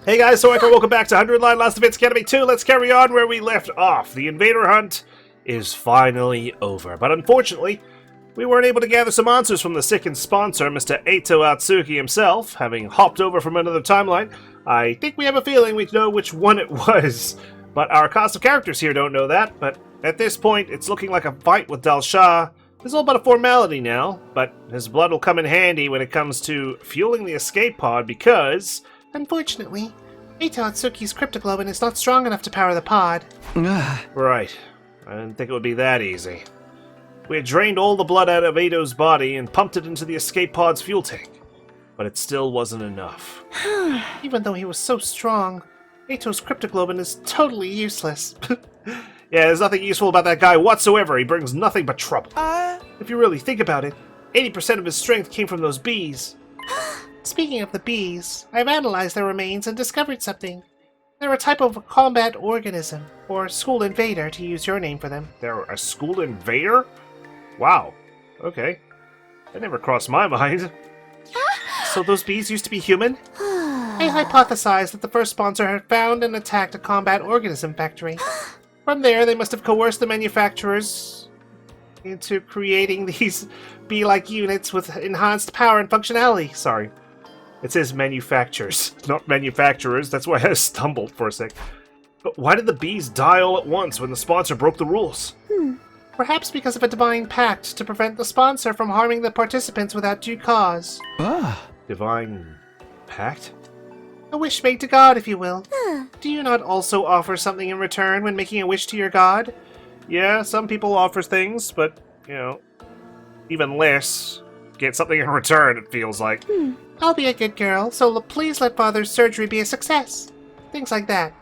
Hey guys, so welcome back to 100 Line Last Events Academy 2. Let's carry on where we left off. The invader hunt is finally over, but unfortunately, we weren't able to gather some answers from the second sponsor, Mr. Eito Atsuki himself, having hopped over from another timeline. I think we have a feeling we know which one it was, but our cast of characters here don't know that. But at this point, it's looking like a fight with Dal Shah is all but a formality now, but his blood will come in handy when it comes to fueling the escape pod because, unfortunately, Eito Atsuki's cryptoglobin is not strong enough to power the pod. Right. I didn't think it would be that easy. We had drained all the blood out of Eito's body and pumped it into the escape pod's fuel tank, but it still wasn't enough. Even though he was so strong, Eito's cryptoglobin is totally useless. Yeah, there's nothing useful about that guy whatsoever. He brings nothing but trouble. If you really think about it, 80% of his strength came from those bees. Speaking of the bees, I've analyzed their remains and discovered something. They're a type of combat organism, or school invader, to use your name for them. They're a school invader? Wow. Okay. That never crossed my mind. So those bees used to be human? I hypothesized that the first sponsor had found and attacked a combat organism factory. From there, they must have coerced the manufacturers into creating these bee-like units with enhanced power and functionality. Sorry. It says manufacturers, not manufacturers. That's why I stumbled for a sec. But why did the bees die all at once when the sponsor broke the rules? Perhaps because of a divine pact to prevent the sponsor from harming the participants without due cause. Divine pact? A wish made to God, if you will. Do you not also offer something in return when making a wish to your god? Yeah, some people offer things, but, even less. Get something in return, it feels like. I'll be a good girl, so please let Father's surgery be a success. Things like that.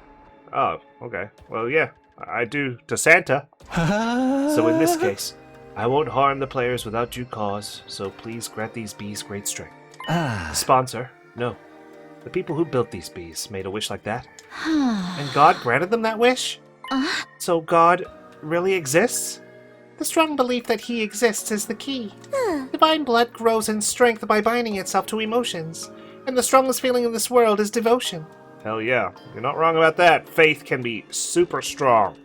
Oh, okay. Well, yeah, I do to Santa. So in this case, I won't harm the players without due cause, so please grant these bees great strength. The sponsor, no. The people who built these bees made a wish like that. And God granted them that wish? So God really exists? The strong belief that he exists is the key. Divine blood grows in strength by binding itself to emotions, and the strongest feeling in this world is devotion. Hell yeah, you're not wrong about that. Faith can be super strong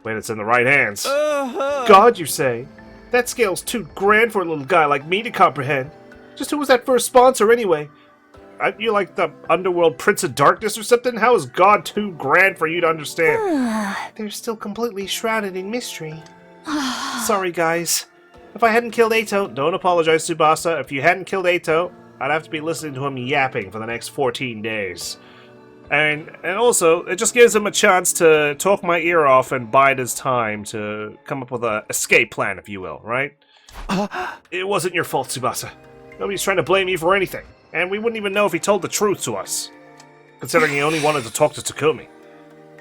when it's in the right hands. God, you say? That scale's too grand for a little guy like me to comprehend. Just who was that first sponsor anyway? Aren't you like the underworld Prince of Darkness or something? How is God too grand for you to understand? They're still completely shrouded in mystery. Sorry, guys. If I hadn't killed Eito, don't apologize, Tsubasa. If you hadn't killed Eito, I'd have to be listening to him yapping for the next 14 days. And also, it just gives him a chance to talk my ear off and bide his time to come up with an escape plan, if you will, right? It wasn't your fault, Tsubasa. Nobody's trying to blame you for anything. And we wouldn't even know if he told the truth to us, considering he only wanted to talk to Takumi.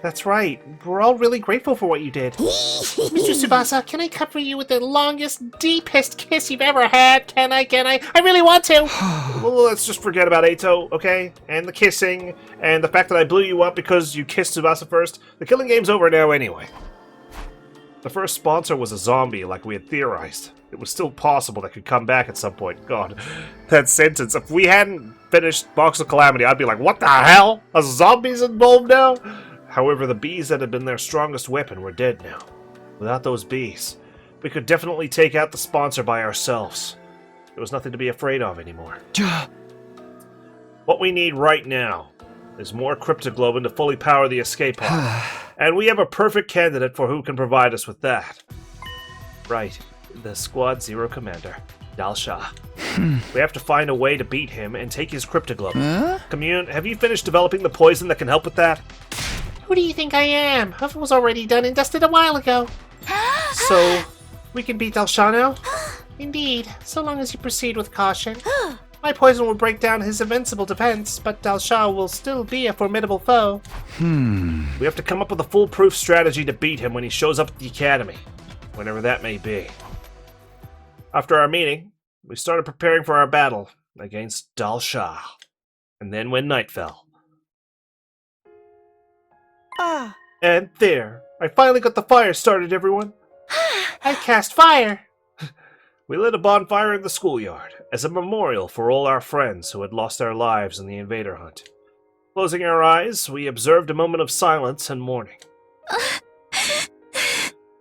That's right. We're all really grateful for what you did. Mr. Tsubasa, can I cover you with the longest, deepest kiss you've ever had? Can I? I really want to! Well, let's just forget about Eito, okay? And the kissing, and the fact that I blew you up because you kissed Tsubasa first. The killing game's over now anyway. The first sponsor was a zombie, like we had theorized. It was still possible that could come back at some point. God, that sentence. If we hadn't finished Box of Calamity, I'd be like, what the hell? Are zombies involved now? However, the bees that had been their strongest weapon were dead now. Without those bees, we could definitely take out the sponsor by ourselves. There was nothing to be afraid of anymore. What we need right now is more cryptoglobin to fully power the escape pod. And we have a perfect candidate for who can provide us with that. Right, the Squad Zero commander, Dal Shah. We have to find a way to beat him and take his cryptoglobin. Commune, have you finished developing the poison that can help with that? Who do you think I am? It was already done and dusted a while ago. So, we can beat Dal Shah now? Indeed, so long as you proceed with caution. My poison will break down his invincible defense, but Dal Shah will still be a formidable foe. We have to come up with a foolproof strategy to beat him when he shows up at the academy, whenever that may be. After our meeting, we started preparing for our battle against Dal Shah. And then when night fell, and there, I finally got the fire started, everyone. I cast fire. We lit a bonfire in the schoolyard as a memorial for all our friends who had lost their lives in the invader hunt. Closing our eyes, we observed a moment of silence and mourning.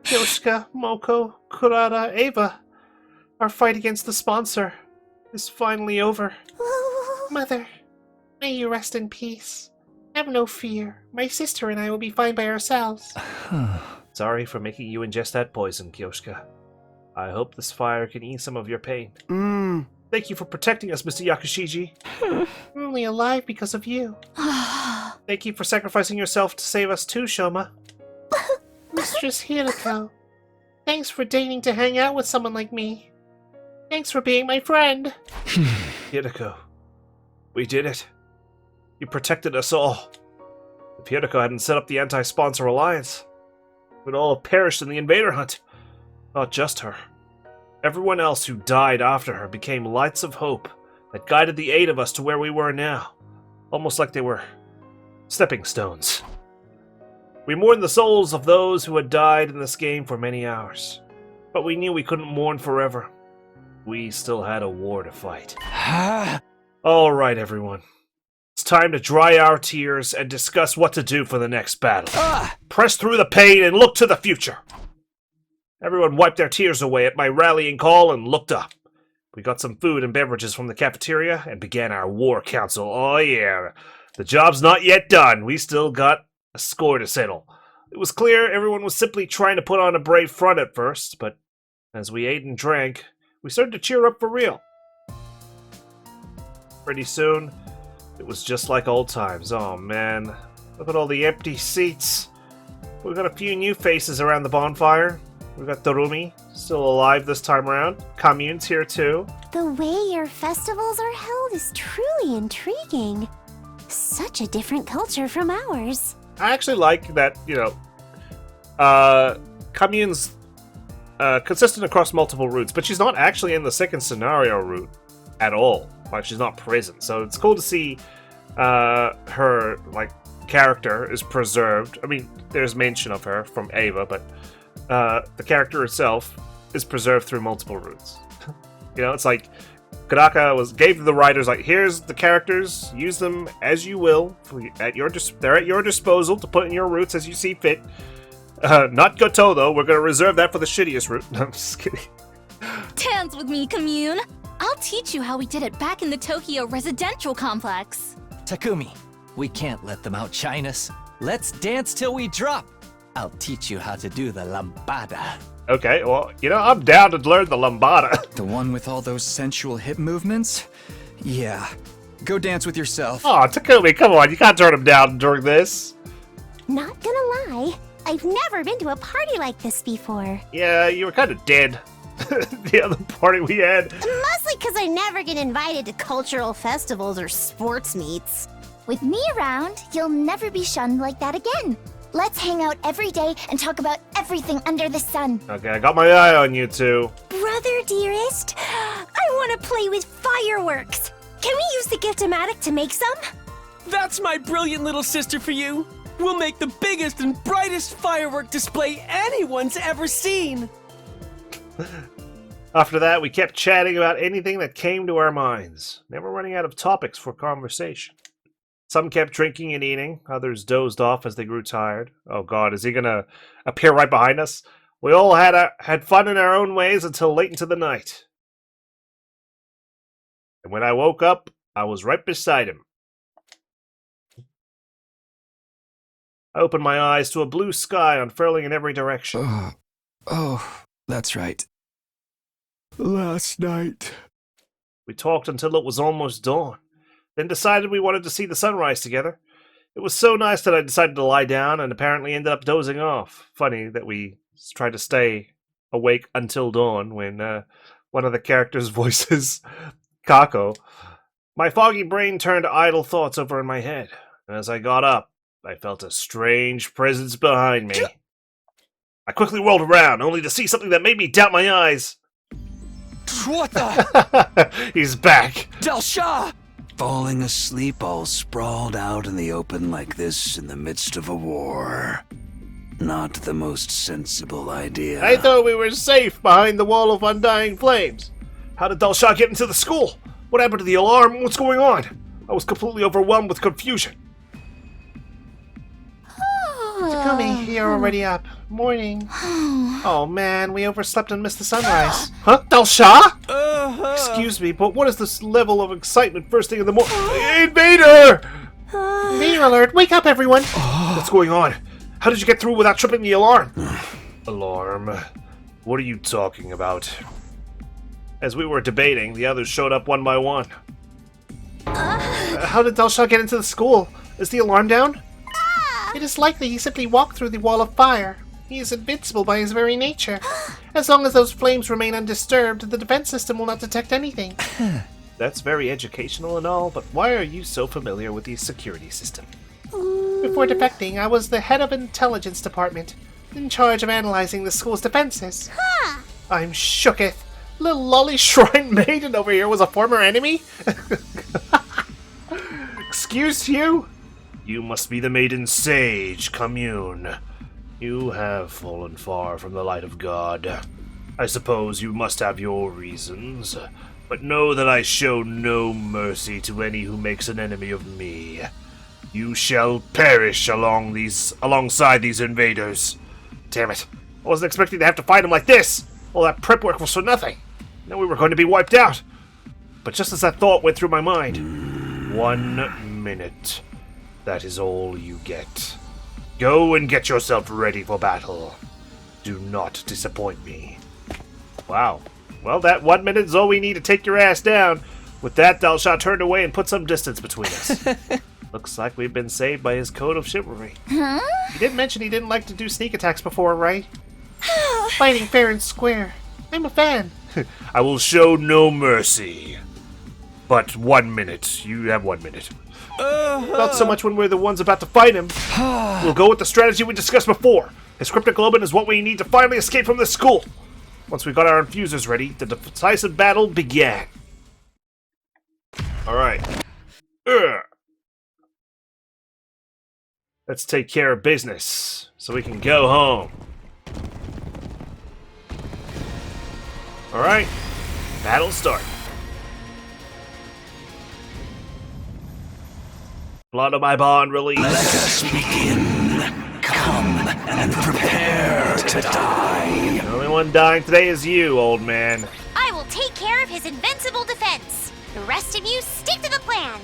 Yoshika, Moko, Kurata, Ava, our fight against the sponsor is finally over. Mother, may you rest in peace. Have no fear. My sister and I will be fine by ourselves. Sorry for making you ingest that poison, Kyoshika. I hope this fire can ease some of your pain. Thank you for protecting us, Mr. Yakushiji. We're only alive because of you. Thank you for sacrificing yourself to save us too, Shoma. Mistress Hirako, thanks for deigning to hang out with someone like me. Thanks for being my friend. Hirako, we did it. You protected us all. If Hirako hadn't set up the anti-sponsor alliance, we'd all have perished in the invader hunt. Not just her. Everyone else who died after her became lights of hope that guided the 8 of us to where we were now. Almost like they were stepping stones. We mourned the souls of those who had died in this game for many hours. But we knew we couldn't mourn forever. We still had a war to fight. Alright, everyone. It's time to dry our tears and discuss what to do for the next battle. Press through the pain and look to the future. Everyone wiped their tears away at my rallying call and looked up. We got some food and beverages from the cafeteria and began our war council. Oh yeah, the job's not yet done. We still got a score to settle. It was clear everyone was simply trying to put on a brave front at first, but as we ate and drank, we started to cheer up for real. Pretty soon, it was just like old times. Oh man, look at all the empty seats. We've got a few new faces around the bonfire. We've got Dorumi, still alive this time around. Commune's here too. The way your festivals are held is truly intriguing. Such a different culture from ours. I actually like that, Commune's consistent across multiple routes, but she's not actually in the second scenario route at all. Like, she's not present. So it's cool to see her, character is preserved. I mean, there's mention of her from Ava, but the character itself is preserved through multiple routes. It's like Kodaka gave the writers, here's the characters, use them as you will. They're at your disposal to put in your routes as you see fit. Not Goto, though. We're going to reserve that for the shittiest route. No, I'm just kidding. Dance with me, Commune. I'll teach you how we did it back in the Tokyo residential complex. Takumi, we can't let them outshine us. Let's dance till we drop. I'll teach you how to do the lambada. Okay, well, I'm down to learn the lambada. The one with all those sensual hip movements? Yeah. Go dance with yourself. Oh, Takumi, come on. You can't turn him down during this. Not gonna lie, I've never been to a party like this before. Yeah, you were kind of dead. The other party we had. Mostly because I never get invited to cultural festivals or sports meets. With me around, you'll never be shunned like that again. Let's hang out every day and talk about everything under the sun. Okay, I got my eye on you two. Brother dearest, I want to play with fireworks. Can we use the Gift-O-Matic to make some? That's my brilliant little sister for you. We'll make the biggest and brightest firework display anyone's ever seen. After that, we kept chatting about anything that came to our minds, never running out of topics for conversation. Some kept drinking and eating, others dozed off as they grew tired. Oh god, is he gonna appear right behind us? We all had fun in our own ways until late into the night. And when I woke up, I was right beside him. I opened my eyes to a blue sky unfurling in every direction. Oh, that's right. Last night. We talked until it was almost dawn, then decided we wanted to see the sunrise together. It was so nice that I decided to lie down and apparently ended up dozing off. Funny that we tried to stay awake until dawn when one of the characters' voices, Kako. My foggy brain turned idle thoughts over in my head, and as I got up, I felt a strange presence behind me. I quickly whirled around, only to see something that made me doubt my eyes. What the? He's back. Delsha! Falling asleep all sprawled out in the open like this in the midst of a war. Not the most sensible idea. I thought we were safe behind the wall of undying flames. How did Delsha get into the school? What happened to the alarm? What's going on? I was completely overwhelmed with confusion. you're already up. Morning. Oh man, we overslept and missed the sunrise. Huh? Delsha? Excuse me, but what is this level of excitement first thing in the morning? Invader! Invader alert! Wake up, everyone! What's going on? How did you get through without tripping the alarm? Alarm? What are you talking about? As we were debating, the others showed up one by one. How did Delsha get into the school? Is the alarm down? It is likely he simply walked through the wall of fire. He is invincible by his very nature. As long as those flames remain undisturbed, the defense system will not detect anything. That's very educational and all, but why are you so familiar with the security system? Before defecting, I was the head of intelligence department, in charge of analyzing the school's defenses. I'm shooketh. Little lolly shrine maiden over here was a former enemy? Excuse you? You must be the maiden sage, Commune. You have fallen far from the light of God. I suppose you must have your reasons, but know that I show no mercy to any who makes an enemy of me. You shall perish alongside these invaders. Damn it. I wasn't expecting to have to fight them like this. All that prep work was for nothing. Now we were going to be wiped out. But just as that thought went through my mind, 1 minute. That is all you get. Go and get yourself ready for battle. Do not disappoint me. Wow. Well, that 1 minute is all we need to take your ass down. With that, Delsha turned away and put some distance between us. Looks like we've been saved by his code of chivalry. Huh? You did mention he didn't like to do sneak attacks before, right? Fighting fair and square. I'm a fan. I will show no mercy. But 1 minute. You have 1 minute. Not so much when we're the ones about to fight him. We'll go with the strategy we discussed before. His cryptic globin is what we need to finally escape from this school. Once we got our infusers ready, the decisive battle began. Alright. Let's take care of business so we can go home. Alright. Battle start. Blood of my bond release. Let us begin. Come and prepare to die. The only one dying today is you, old man. I will take care of his invincible defense. The rest of you stick to the plan.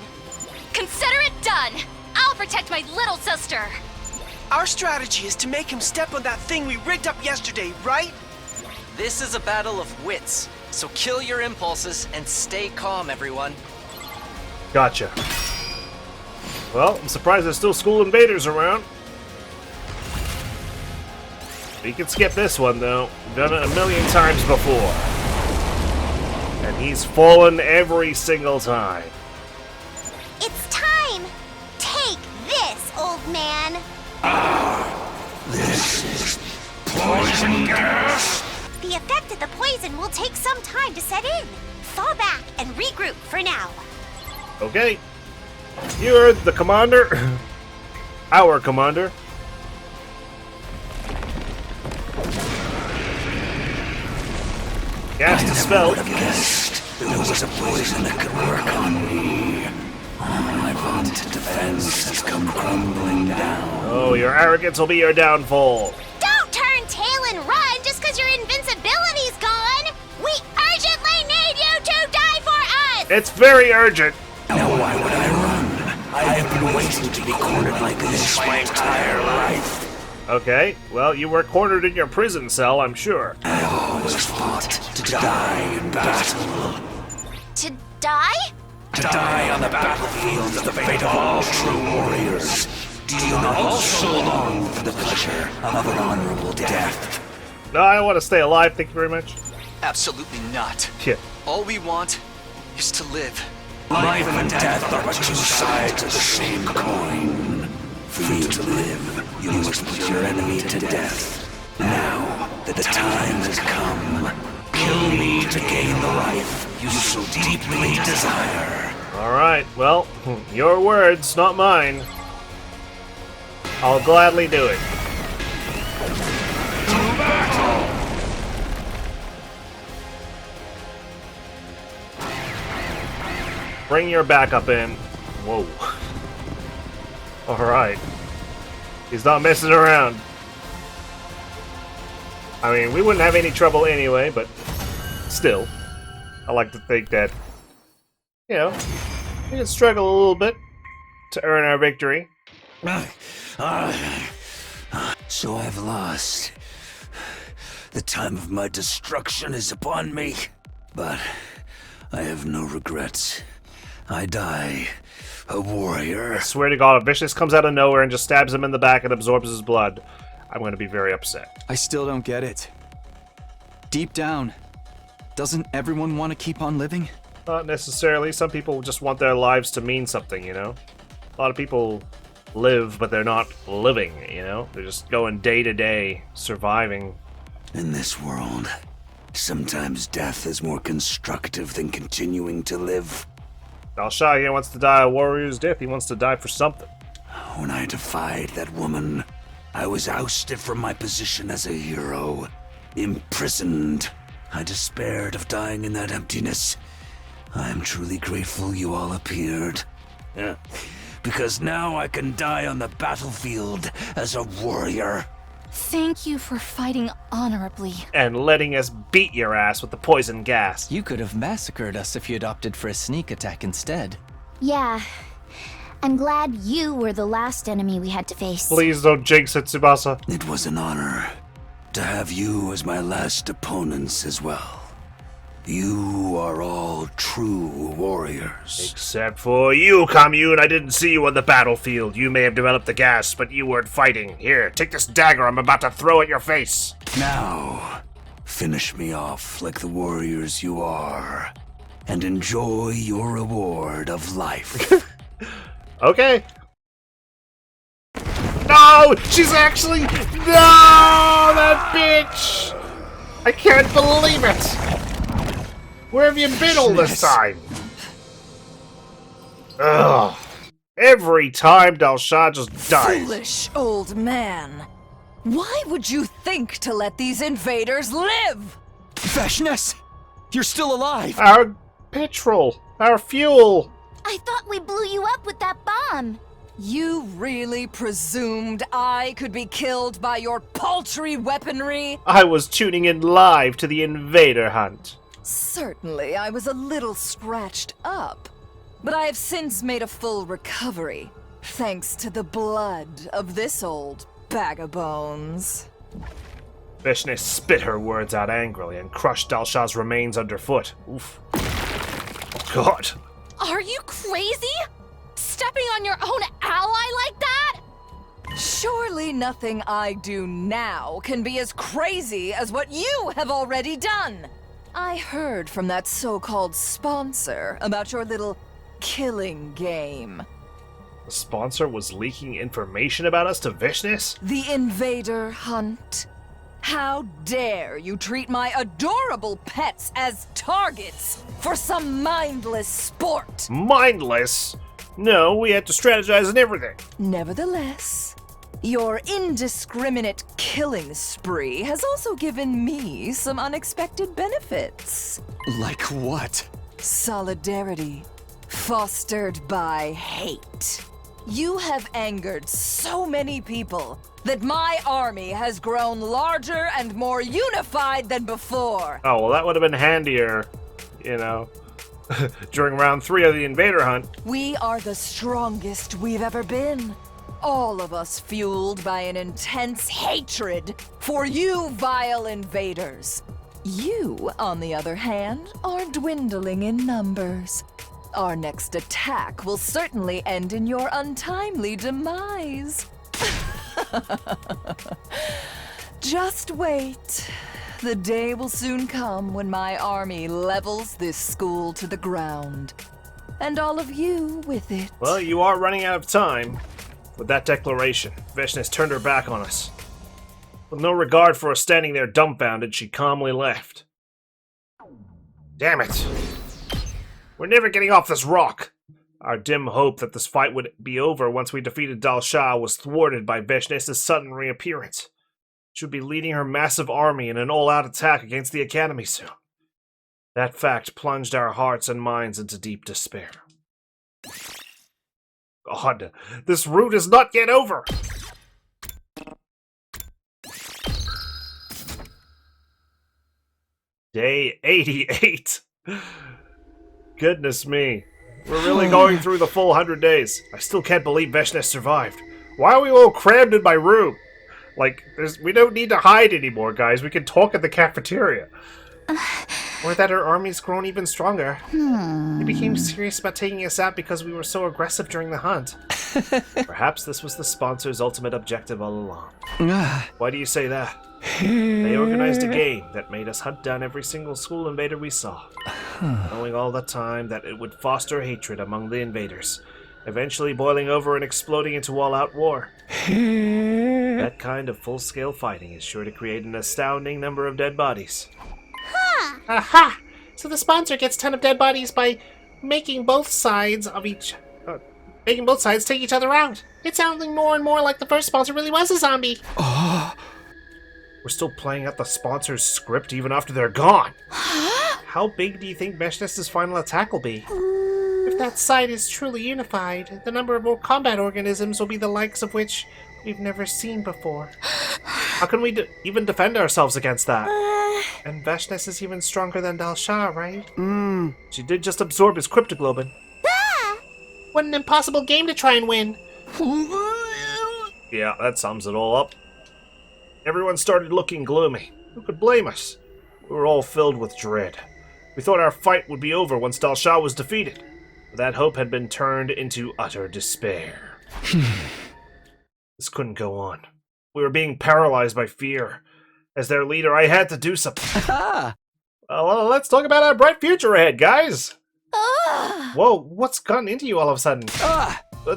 Consider it done. I'll protect my little sister. Our strategy is to make him step on that thing we rigged up yesterday, right? This is a battle of wits, so kill your impulses and stay calm, everyone. Gotcha. Well, I'm surprised there's still school invaders around. We can skip this one, though. We've done it a million times before. And he's fallen every single time. It's time! Take this, old man! This is poison gas. The effect of the poison will take some time to set in. Fall back and regroup for now. Okay. You're the commander. Our commander. Cast a spell. I never would have guessed there was a poison that could work on me. My vaunted defense has come crumbling down. Oh, your arrogance will be your downfall. Don't turn tail and run just because your invincibility's gone! We urgently need you to die for us! It's very urgent. Now why would I run? I have been waiting to be cornered like this my entire life. Okay, well, you were cornered in your prison cell, I'm sure. I have always fought to die in battle. To die? To die on the battlefield is the fate of all true warriors. Do you not also long for the pleasure of an honorable death? No, I want to stay alive, thank you very much. Absolutely not. Yeah. All we want is to live. Life and death are but two sides of the same coin. For you to live, you must put your enemy to death. Now, the time has come. Kill me to gain the life you so deeply desire. Alright, well, your words, not mine. I'll gladly do it. Bring your backup in. Whoa. Alright. He's not messing around. I mean, we wouldn't have any trouble anyway, but still, I like to think that, you know, we can struggle a little bit to earn our victory. So I've lost. The time of my destruction is upon me, but I have no regrets. I die a warrior. I swear to God, if Vicious comes out of nowhere and just stabs him in the back and absorbs his blood, I'm going to be very upset. I still don't get it. Deep down, doesn't everyone want to keep on living? Not necessarily. Some people just want their lives to mean something, you know? A lot of people live, but they're not living, you know? They're just going day to day, surviving. In this world, sometimes death is more constructive than continuing to live. Dal Shah here wants to die a warrior's death. He wants to die for something. When I defied that woman, I was ousted from my position as a hero. Imprisoned. I despaired of dying in that emptiness. I am truly grateful you all appeared. Because now I can die on the battlefield as a warrior. Thank you for fighting honorably. And letting us beat your ass with the poison gas. You could have massacred us if you'd opted for a sneak attack instead. Yeah. I'm glad you were the last enemy we had to face. Please don't jinx it, Tsubasa. It was an honor to have you as my last opponents as well. You are all true warriors. Except for you, Commune. I didn't see you on the battlefield. You may have developed the gas, but you weren't fighting. Here, take this dagger I'm about to throw at your face. Now, finish me off like the warriors you are, and enjoy your reward of life. Okay. No! She's actually... No! That bitch! I can't believe it! Where have you been all this time? Ugh. Every time Dal Shah just dies. Foolish old man. Why would you think to let these invaders live? Veshness! You're still alive! Our petrol. Our fuel. I thought we blew you up with that bomb. You really presumed I could be killed by your paltry weaponry? I was tuning in live to the invader hunt. Certainly, I was a little scratched up, but I have since made a full recovery, thanks to the blood of this old bag of bones. Vishnu spit her words out angrily and crushed Dal Shah's remains underfoot. Oof. Oh, God. Are you crazy? Stepping on your own ally like that? Surely nothing I do now can be as crazy as what you have already done. I heard from that so-called sponsor about your little killing game. The sponsor was leaking information about us to Vishnis? The invader hunt. How dare you treat my adorable pets as targets for some mindless sport? Mindless? No, we had to strategize and everything. Nevertheless, your indiscriminate killing spree has also given me some unexpected benefits. Like what? Solidarity, fostered by hate. You have angered so many people that my army has grown larger and more unified than before. Oh, well, that would have been handier, you know, during round 3 of the invader hunt. We are the strongest we've ever been. All of us fueled by an intense hatred for you vile invaders. You, on the other hand, are dwindling in numbers. Our next attack will certainly end in your untimely demise. Just wait. The day will soon come when my army levels this school to the ground. And all of you with it. Well, you are running out of time. With that declaration, Vishnis turned her back on us. With no regard for us standing there dumbfounded, she calmly left. Damn it! We're never getting off this rock! Our dim hope that this fight would be over once we defeated Dal Shah was thwarted by Vishnis' sudden reappearance. She would be leading her massive army in an all-out attack against the Academy soon. That fact plunged our hearts and minds into deep despair. God, this route is not yet over! Day 88. Goodness me. We're really going through the full 100 days. I still can't believe Veshness survived. Why are we all crammed in my room? Like, we don't need to hide anymore, guys. We can talk in the cafeteria. Or that our army's grown even stronger. They became serious about taking us out because we were so aggressive during the hunt. Perhaps this was the sponsor's ultimate objective all along. Why do you say that? They organized a game that made us hunt down every single school invader we saw, knowing all the time that it would foster hatred among the invaders, eventually boiling over and exploding into all-out war. That kind of full-scale fighting is sure to create an astounding number of dead bodies. Aha! So the sponsor gets a ton of dead bodies by making both sides take each other out. It's sounding more and more like the first sponsor really was a zombie. We're still playing out the sponsor's script even after they're gone. How big do you think Veshness's final attack will be? If that side is truly unified, the number of more combat organisms will be the likes of which we've never seen before. How can we even defend ourselves against that? And Veshness is even stronger than Dalsha, right? She did just absorb his cryptoglobin. What an impossible game to try and win. Yeah, that sums it all up. Everyone started looking gloomy. Who could blame us? We were all filled with dread. We thought our fight would be over once Dalsha was defeated. But that hope had been turned into utter despair. This couldn't go on. We were being paralyzed by fear. As their leader, I had to do something. Well, let's talk about our bright future ahead, guys. Whoa, what's gotten into you all of a sudden?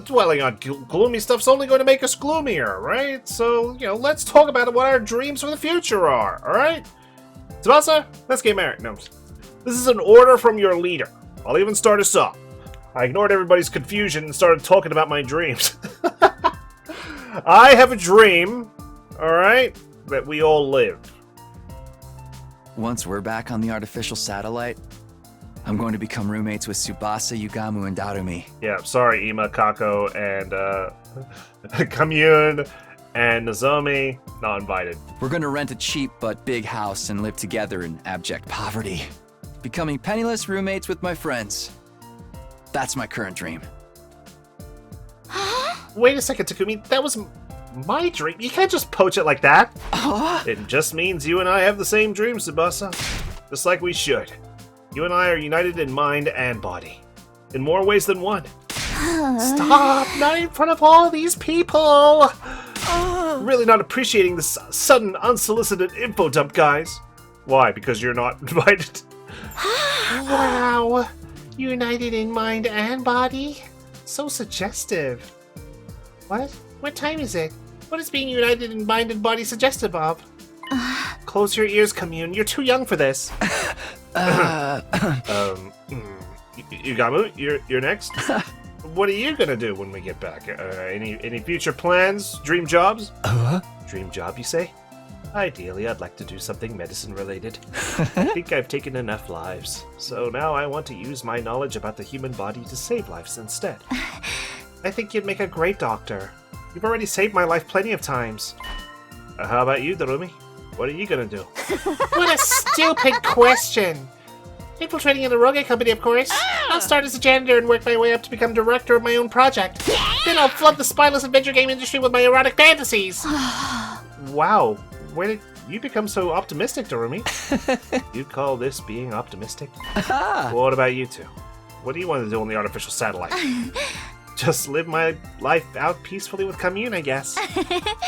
Dwelling on gloomy stuff's only going to make us gloomier, right? So, let's talk about what our dreams for the future are, alright? Tsubasa, let's get married. No, this is an order from your leader. I'll even start us off. I ignored everybody's confusion and started talking about my dreams. I have a dream, alright, that we all live. Once we're back on the artificial satellite, I'm going to become roommates with Tsubasa, Yugamu, and Darumi. Yeah, sorry, Ima, Kako, and Kamyun, and Nozomi, not invited. We're going to rent a cheap but big house and live together in abject poverty. Becoming penniless roommates with my friends. That's my current dream. Wait a second, Takumi, that was my dream. You can't just poach it like that. It just means you and I have the same dream, Tsubasa. Just like we should. You and I are united in mind and body. In more ways than one. Stop! Not in front of all these people! Really not appreciating this sudden, unsolicited info dump, guys. Why? Because you're not invited? Wow! United in mind and body? So suggestive. What? What time is it? What is being united in mind and body suggestive of? Close your ears, Commune. You're too young for this. Yugamu, you're next. What are you gonna do when we get back? Any future plans? Dream jobs? Dream job, you say? Ideally, I'd like to do something medicine-related. I think I've taken enough lives, so now I want to use my knowledge about the human body to save lives instead. I think you'd make a great doctor. You've already saved my life plenty of times. How about you, Darumi? What are you gonna do? What a stupid question! Infiltrating in the Rogue company, of course. I'll start as a janitor and work my way up to become director of my own project. Then I'll flood the spineless adventure game industry with my erotic fantasies. Wow, where did you become so optimistic, Darumi? You'd call this being optimistic? What about you two? What do you want to do on the artificial satellite? Just live my life out peacefully with Commune, I guess.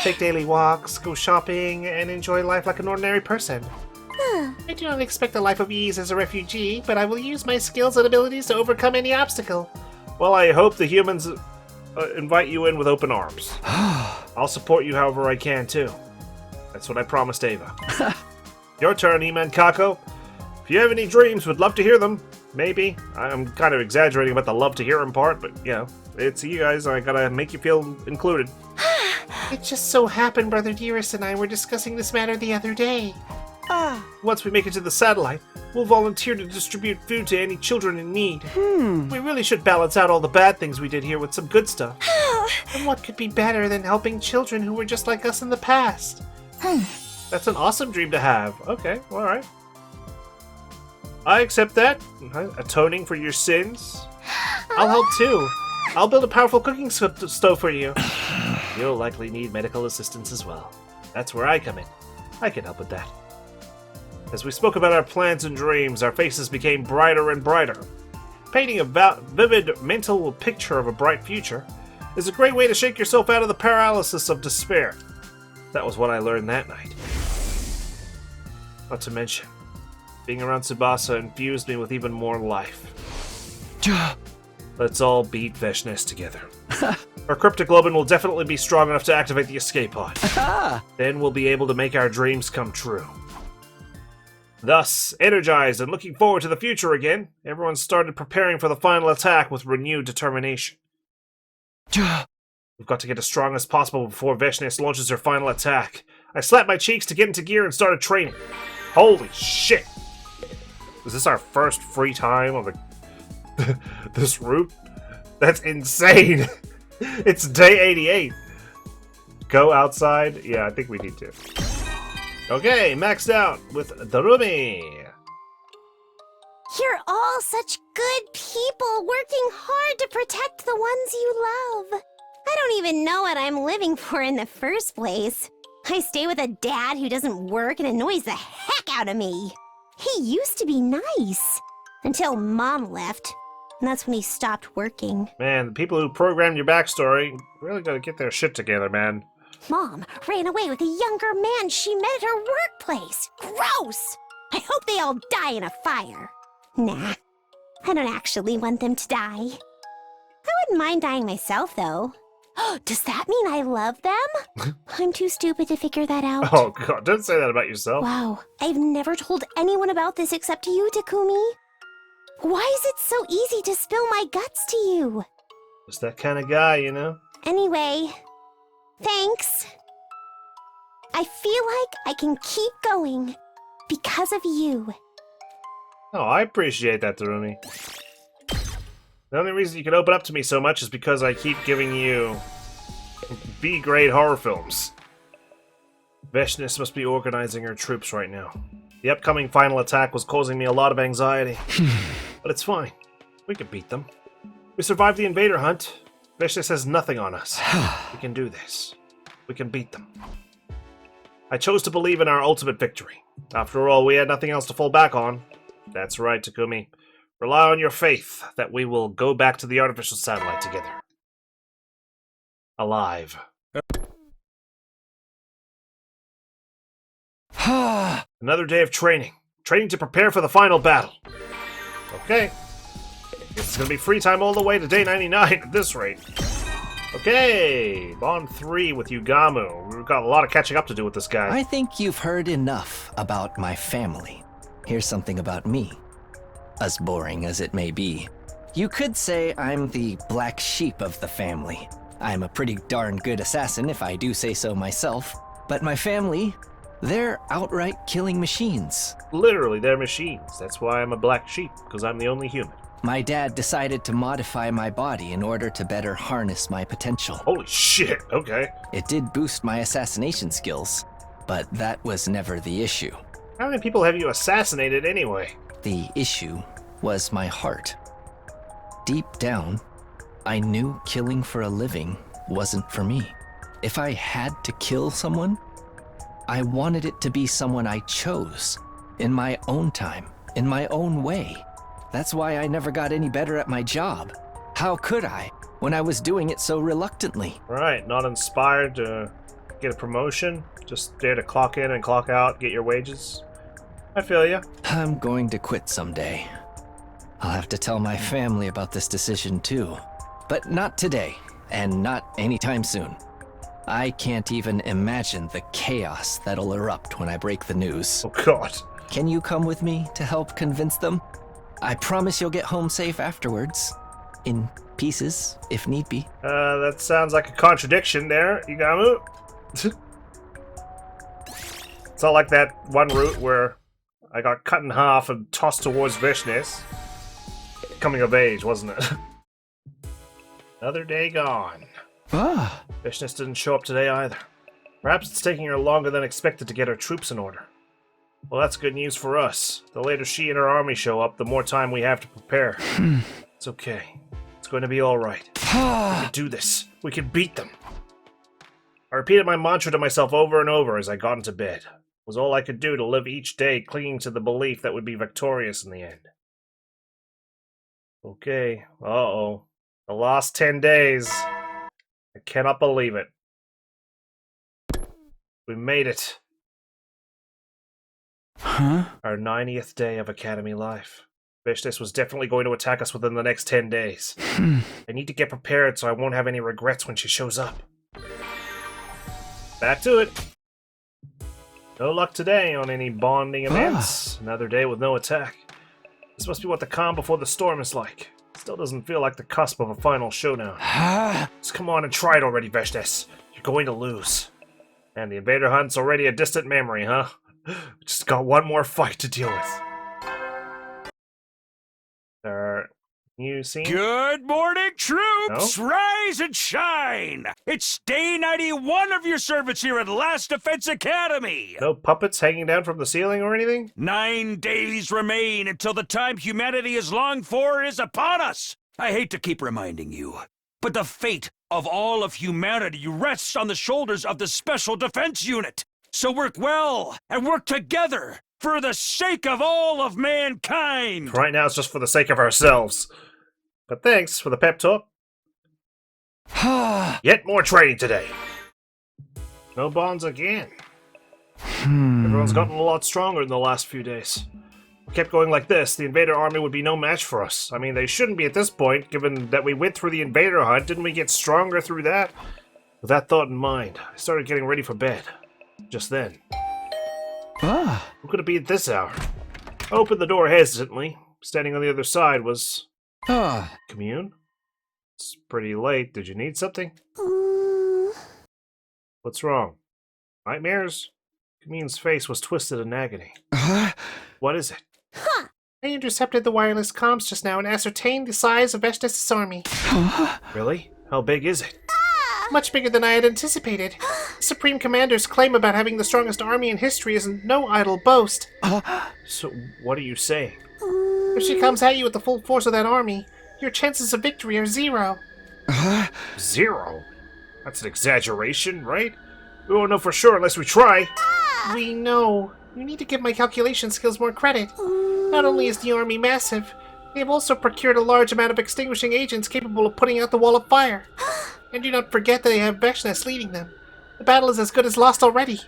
Take daily walks, go shopping, and enjoy life like an ordinary person. I do not expect a life of ease as a refugee, but I will use my skills and abilities to overcome any obstacle. Well, I hope the humans invite you in with open arms. I'll support you however I can, too. That's what I promised Ava. Your turn, Ima and Kako. If you have any dreams, would love to hear them. Maybe. I'm kind of exaggerating about the love to hear them part, but, it's you guys. I gotta make you feel included. It just so happened Brother Dearest and I were discussing this matter the other day. Once we make it to the satellite, we'll volunteer to distribute food to any children in need. We really should balance out all the bad things we did here with some good stuff. And what could be better than helping children who were just like us in the past? That's an awesome dream to have. Okay, alright. I accept that. Atoning for your sins. I'll help too. I'll build a powerful cooking stove for you. You'll likely need medical assistance as well. That's where I come in. I can help with that. As we spoke about our plans and dreams, our faces became brighter and brighter. Painting a vivid mental picture of a bright future is a great way to shake yourself out of the paralysis of despair. That was what I learned that night. Not to mention, being around Tsubasa infused me with even more life. Let's all beat Veshness together. Our cryptoglobin will definitely be strong enough to activate the escape pod. Then we'll be able to make our dreams come true. Thus, energized and looking forward to the future again, everyone started preparing for the final attack with renewed determination. We've got to get as strong as possible before Veshness launches her final attack. I slapped my cheeks to get into gear and started training. Holy shit! Is this our first free time on this route? That's insane! It's day 88. Go outside? Yeah, I think we need to. Okay, maxed out with Darumi. You're all such good people working hard to protect the ones you love. I don't even know what I'm living for in the first place. I stay with a dad who doesn't work and annoys the heck out of me. He used to be nice. Until Mom left. And that's when he stopped working. Man, the people who programmed your backstory really gotta get their shit together, man. Mom ran away with a younger man she met at her workplace. Gross! I hope they all die in a fire. Nah, I don't actually want them to die. I wouldn't mind dying myself, though. Does that mean I love them? I'm too stupid to figure that out. Oh god, don't say that about yourself. Wow, I've never told anyone about this except to you, Takumi. Why is it so easy to spill my guts to you? Just that kind of guy, you know? Anyway, thanks. I feel like I can keep going because of you. Oh, I appreciate that, Darumi. The only reason you can open up to me so much is because I keep giving you B-grade horror films. Veshness must be organizing her troops right now. The upcoming final attack was causing me a lot of anxiety. But it's fine. We can beat them. We survived the invader hunt. Veshness has nothing on us. We can do this. We can beat them. I chose to believe in our ultimate victory. After all, we had nothing else to fall back on. That's right, Takumi. Rely on your faith that we will go back to the artificial satellite together. Alive. Another day of training. Training to prepare for the final battle. Okay. It's gonna be free time all the way to day 99 at this rate. Okay, Bond 3 with Yugamu. We've got a lot of catching up to do with this guy. I think you've heard enough about my family. Here's something about me. As boring as it may be. You could say I'm the black sheep of the family. I'm a pretty darn good assassin if I do say so myself. But my family, they're outright killing machines. Literally, they're machines. That's why I'm a black sheep, because I'm the only human. My dad decided to modify my body in order to better harness my potential. Holy shit, okay. It did boost my assassination skills, but that was never the issue. How many people have you assassinated anyway? The issue was my heart. Deep down, I knew killing for a living wasn't for me. If I had to kill someone, I wanted it to be someone I chose, in my own time, in my own way. That's why I never got any better at my job. How could I, when I was doing it so reluctantly? Right, not inspired to get a promotion? Just there to clock in and clock out, get your wages? I feel ya. I'm going to quit someday. I'll have to tell my family about this decision too. But not today, and not anytime soon. I can't even imagine the chaos that'll erupt when I break the news. Oh god. Can you come with me to help convince them? I promise you'll get home safe afterwards. In pieces, if need be. That sounds like a contradiction there, Yugamu. It's not like that one route where I got cut in half and tossed towards Veshness. Coming of age, wasn't it? Another day gone. Veshness didn't show up today either. Perhaps it's taking her longer than expected to get her troops in order. Well, that's good news for us. The later she and her army show up, the more time we have to prepare. It's okay. It's going to be alright. We can do this. We can beat them. I repeated my mantra to myself over and over as I got into bed. It was all I could do to live each day clinging to the belief that we'd be victorious in the end. Okay. Uh-oh. The last 10 days. I cannot believe it. We made it. Huh? Our 90th day of Academy life. Vishtis was definitely going to attack us within the next 10 days. I need to get prepared so I won't have any regrets when she shows up. Back to it. No luck today on any bonding events. Another day with no attack. This must be what the calm before the storm is like. Still doesn't feel like the cusp of a final showdown. Just come on and try it already, Veshtes. You're going to lose. And the invader hunt's already a distant memory, huh? Just got one more fight to deal with. You see? Good morning, troops! No? Rise and shine! It's day 91 of your service here at Last Defense Academy! No puppets hanging down from the ceiling or anything? 9 days remain until the time humanity has longed for is upon us! I hate to keep reminding you, but the fate of all of humanity rests on the shoulders of the Special Defense Unit! So work well and work together for the sake of all of mankind! Right now it's just for the sake of ourselves. But thanks for the pep talk. Yet more training today. No bonds again. Everyone's gotten a lot stronger in the last few days. If we kept going like this, the invader army would be no match for us. I mean, they shouldn't be at this point, given that we went through the invader hunt. Didn't we get stronger through that? With that thought in mind, I started getting ready for bed. Just then. Who could it be at this hour? I opened the door hesitantly. Standing on the other side was... Commune? It's pretty late. Did you need something? What's wrong? Nightmares? Commune's face was twisted in agony. What is it? I intercepted the wireless comms just now and ascertained the size of Veshtes' army. Really? How big is it? Much bigger than I had anticipated. The Supreme Commander's claim about having the strongest army in history is no idle boast. So, what are you saying? If she comes at you with the full force of that army, your chances of victory are 0. 0? That's an exaggeration, right? We won't know for sure unless we try. We know. You need to give my calculation skills more credit. Not only is the army massive, they have also procured a large amount of extinguishing agents capable of putting out the wall of fire. And do not forget that they have Veshtes leading them. The battle is as good as lost already.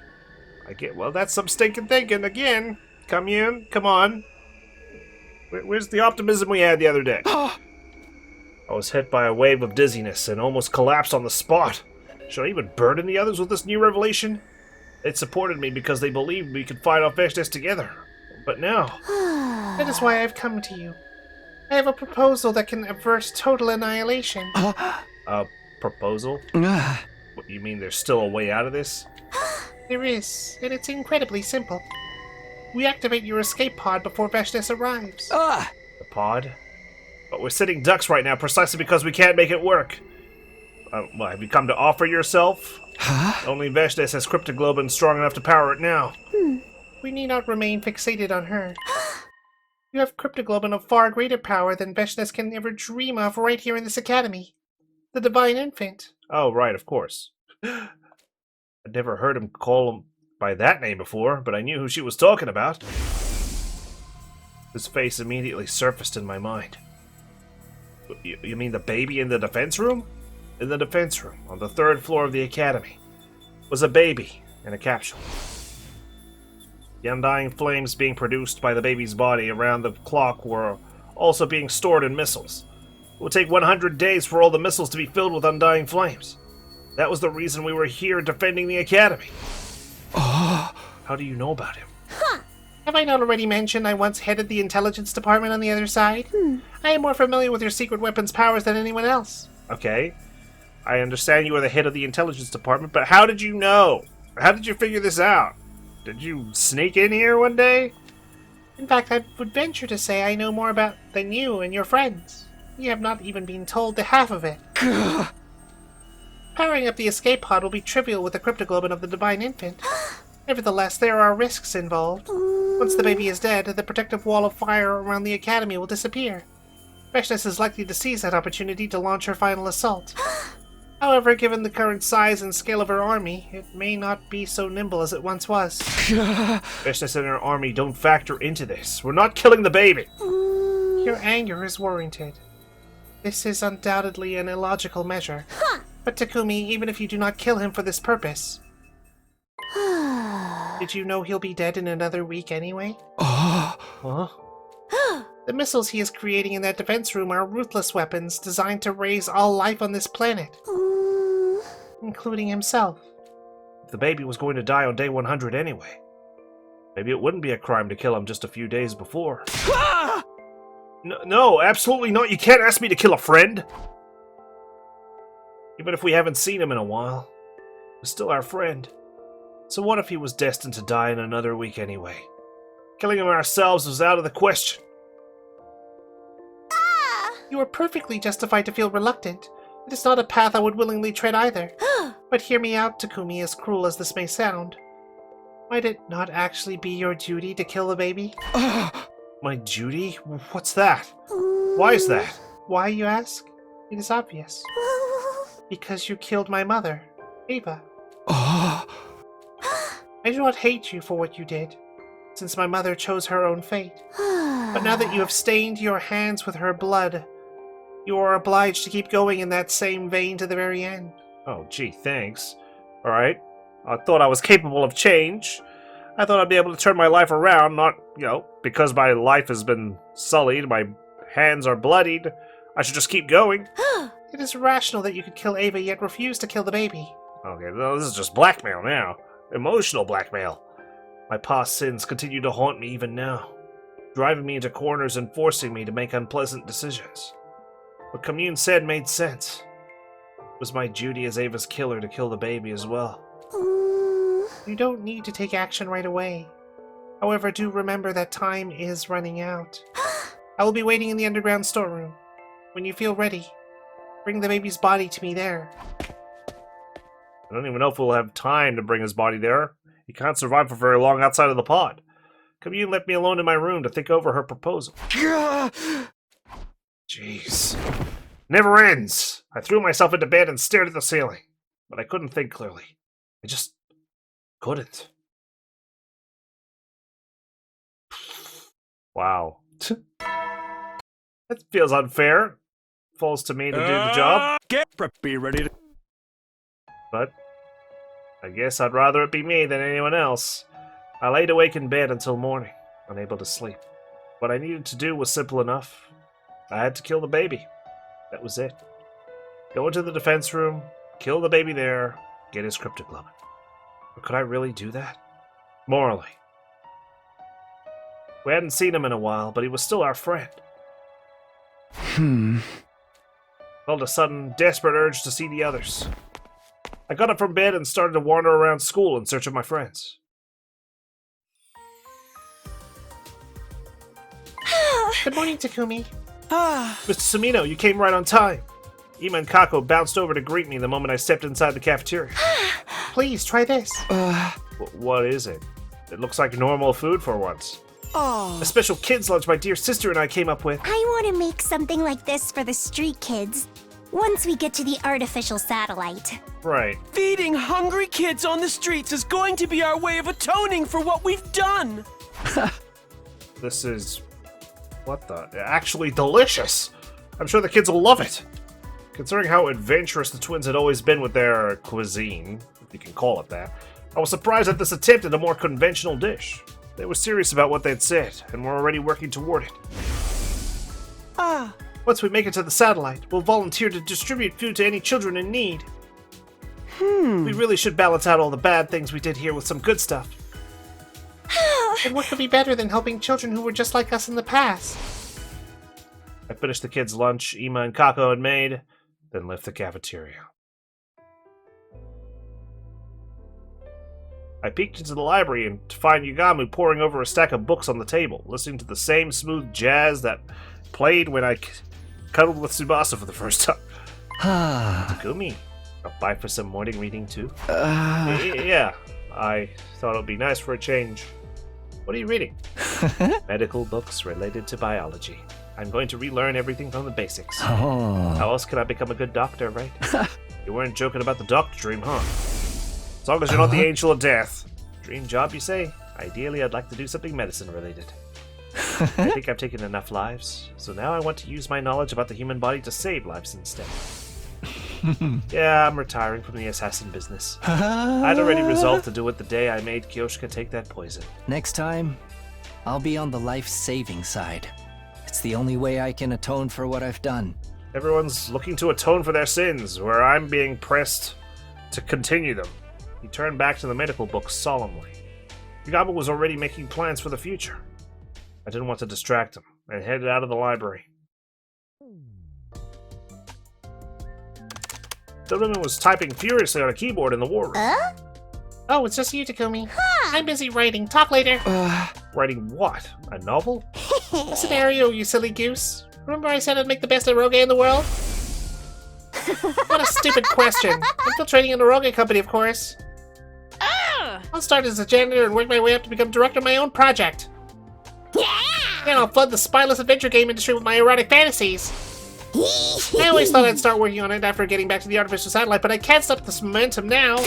Well, that's some stinking thinking again. Commune, come on. Where's the optimism we had the other day? I was hit by a wave of dizziness and almost collapsed on the spot. Should I even burden the others with this new revelation? It supported me because they believed we could fight off Veshtes together. But now... That is why I've come to you. I have a proposal that can avert total annihilation. A proposal? What, you mean there's still a way out of this? There is, and it's incredibly simple. We activate your escape pod before Veshtes arrives. The pod? But we're sitting ducks right now precisely because we can't make it work. Have you come to offer yourself? Only Veshtes has cryptoglobin strong enough to power it now. We need not remain fixated on her. You have cryptoglobin of far greater power than Veshtes can ever dream of right here in this academy. The Divine Infant. Oh, right, of course. I'd never heard him call him by that name before, but I knew who she was talking about. His face immediately surfaced in my mind. You mean the baby in the defense room? In the defense room, on the 3rd floor of the academy, was a baby in a capsule. The undying flames being produced by the baby's body around the clock were also being stored in missiles. It would take 100 days for all the missiles to be filled with undying flames. That was the reason we were here defending the academy. How do you know about him? Have I not already mentioned I once headed the intelligence department on the other side? I am more familiar with your secret weapons powers than anyone else. Okay. I understand you are the head of the intelligence department, but how did you know? How did you figure this out? Did you sneak in here one day? In fact, I would venture to say I know more about than you and your friends. You have not even been told the half of it. Powering up the escape pod will be trivial with the cryptoglobin of the Divine Infant. Nevertheless, there are risks involved. Once the baby is dead, the protective wall of fire around the academy will disappear. Freshness is likely to seize that opportunity to launch her final assault. However, given the current size and scale of her army, it may not be so nimble as it once was. Freshness and her army don't factor into this. We're not killing the baby. Your anger is warranted. This is undoubtedly an illogical measure. But Takumi, even if you do not kill him for this purpose... Did you know he'll be dead in another week anyway? Huh? The missiles he is creating in that defense room are ruthless weapons designed to raise all life on this planet. Including himself. If the baby was going to die on day 100 anyway, maybe it wouldn't be a crime to kill him just a few days before. No, absolutely not. You can't ask me to kill a friend. Even if we haven't seen him in a while, he's still our friend. So what if he was destined to die in another week anyway? Killing him ourselves was out of the question. You are perfectly justified to feel reluctant. It is not a path I would willingly tread either. But hear me out, Takumi, as cruel as this may sound. Might it not actually be your duty to kill the baby? My duty? What's that? Why is that? Why, you ask? It is obvious. Because you killed my mother, Ava. I do not hate you for what you did, since my mother chose her own fate. But now that you have stained your hands with her blood, you are obliged to keep going in that same vein to the very end. Oh, gee, thanks. Alright. I thought I was capable of change. I thought I'd be able to turn my life around, not, because my life has been sullied, my hands are bloodied. I should just keep going. It is rational that you could kill Ava yet refuse to kill the baby. Okay, well, this is just blackmail now. Emotional blackmail. My past sins continue to haunt me even now, driving me into corners and forcing me to make unpleasant decisions. What Commune said made sense. It was my duty as Ava's killer to kill the baby as well. You don't need to take action right away. However, do remember that time is running out. I will be waiting in the underground storeroom. When you feel ready, bring the baby's body to me there. I don't even know if we'll have time to bring his body there. He can't survive for very long outside of the pod. Commune left me alone in my room to think over her proposal. Jeez. Never ends. I threw myself into bed and stared at the ceiling. But I couldn't think clearly. I just couldn't. Wow. That feels unfair. Falls to me to do the job. Be ready to... But I guess I'd rather it be me than anyone else. I laid awake in bed until morning, unable to sleep. What I needed to do was simple enough. I had to kill the baby. That was it. Go into the defense room, kill the baby there, get his cryptoglobin. But could I really do that? Morally. We hadn't seen him in a while, but he was still our friend. Felt a sudden, desperate urge to see the others. I got up from bed and started to wander around school in search of my friends. Good morning, Takumi. Mr. Sumino, you came right on time. Ima and Kako bounced over to greet me the moment I stepped inside the cafeteria. Please, try this. What is it? It looks like normal food for once. A special kids' lunch my dear sister and I came up with. I want to make something like this for the street kids once we get to the artificial satellite. Right. Feeding hungry kids on the streets is going to be our way of atoning for what we've done. This is... what the... actually delicious. I'm sure the kids will love it. Considering how adventurous the twins had always been with their cuisine, if you can call it that, I was surprised at this attempt at a more conventional dish. They were serious about what they'd said, and were already working toward it. Once we make it to the satellite, we'll volunteer to distribute food to any children in need. We really should balance out all the bad things we did here with some good stuff. And what could be better than helping children who were just like us in the past? I finished the kids' lunch Ima and Kako had made, then left the cafeteria. I peeked into the library and to find Yugamu poring over a stack of books on the table, listening to the same smooth jazz that played when I cuddled with Tsubasa for the first time. Takumi, I'll buy for some morning reading too. Yeah, I thought it would be nice for a change. What are you reading? Medical books related to biology. I'm going to relearn everything from the basics. Oh. How else can I become a good doctor, right? You weren't joking about the doctor dream, huh? As long as you're not the angel of death. Dream job, you say? Ideally, I'd like to do something medicine related. I think I've taken enough lives, so now I want to use my knowledge about the human body to save lives instead. Yeah, I'm retiring from the assassin business. I'd already resolved to do it the day I made Kyoshka take that poison. Next time, I'll be on the life-saving side. It's the only way I can atone for what I've done. Everyone's looking to atone for their sins, where I'm being pressed to continue them. He turned back to the medical books solemnly. Yugamo was already making plans for the future. I didn't want to distract him, and headed out of the library. Dorumi was typing furiously on a keyboard in the war room. Oh, it's just you, Takumi. I'm busy writing. Talk later. Writing what? A novel? A scenario, you silly goose. Remember I said I'd make the best eroge in the world? What a stupid question. Infiltrating an eroge company, of course. I'll start as a janitor and work my way up to become director of my own project. Then I'll flood the spineless adventure game industry with my erotic fantasies. I always thought I'd start working on it after getting back to the artificial satellite, but I can't stop this momentum now.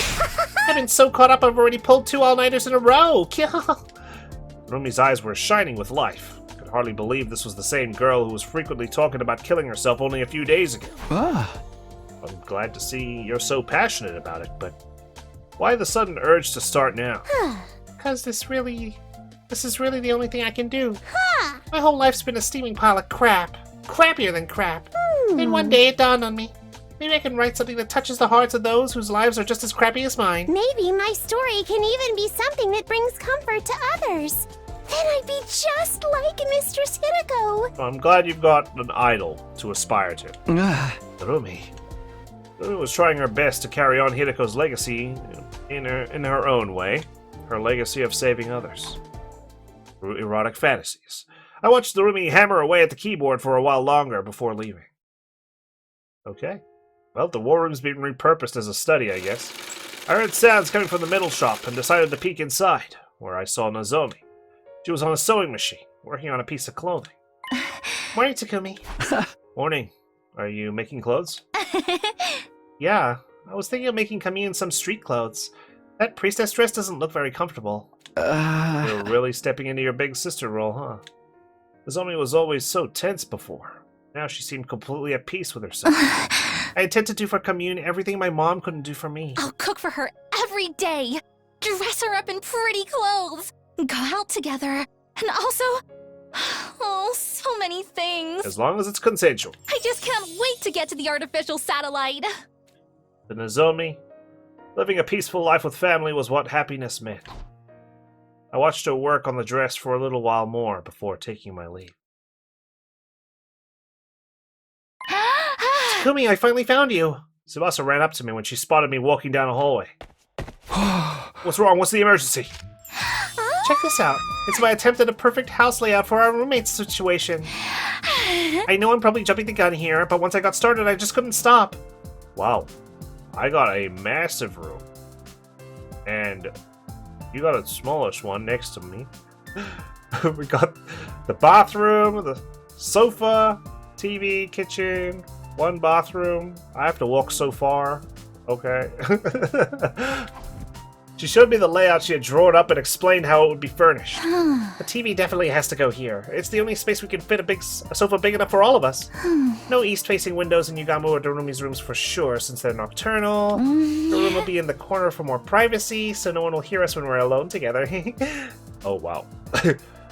I've been so caught up I've already pulled 2 all-nighters in a row. Rumi's eyes were shining with life. I could hardly believe this was the same girl who was frequently talking about killing herself only a few days ago. I'm glad to see you're so passionate about it, but why the sudden urge to start now? Because this is really the only thing I can do. My whole life's been a steaming pile of crap. Crappier than crap. Then one day it dawned on me. Maybe I can write something that touches the hearts of those whose lives are just as crappy as mine. Maybe my story can even be something that brings comfort to others. Then I'd be just like Mistress Hideko. I'm glad you've got an idol to aspire to. Rumi was trying her best to carry on Hideko's legacy in her own way. Her legacy of saving others. Through erotic fantasies. I watched Rumi hammer away at the keyboard for a while longer before leaving. Okay. Well, the war room's been repurposed as a study, I guess. I heard sounds coming from the middle shop and decided to peek inside, where I saw Nozomi. She was on a sewing machine, working on a piece of clothing. Morning, Takumi. Morning. Are you making clothes? Yeah, I was thinking of making Camille some street clothes. That priestess dress doesn't look very comfortable. You're really stepping into your big sister role, huh? Nozomi was always so tense before. Now she seemed completely at peace with herself. I intend to do for Commune everything my mom couldn't do for me. I'll cook for her every day. Dress her up in pretty clothes. Go out together. And also... Oh, so many things. As long as it's consensual. I just can't wait to get to the artificial satellite. To Nozomi, living a peaceful life with family was what happiness meant. I watched her work on the dress for a little while more before taking my leave. Takumi, I finally found you. Tsubasa ran up to me when she spotted me walking down a hallway. What's wrong? What's the emergency? Check this out. It's my attempt at a perfect house layout for our roommate situation. I know I'm probably jumping the gun here, but once I got started, I just couldn't stop. Wow. I got a massive room. And you got a smallish one next to me. We got the bathroom, the sofa, TV, kitchen, one bathroom. I have to walk so far. Okay. She showed me the layout she had drawn up and explained how it would be furnished. The TV definitely has to go here. It's the only space we can fit a sofa big enough for all of us. No east-facing windows in Yugamo or Dorumi's rooms for sure, since they're nocturnal. The room will be in the corner for more privacy, so no one will hear us when we're alone together. Oh, wow.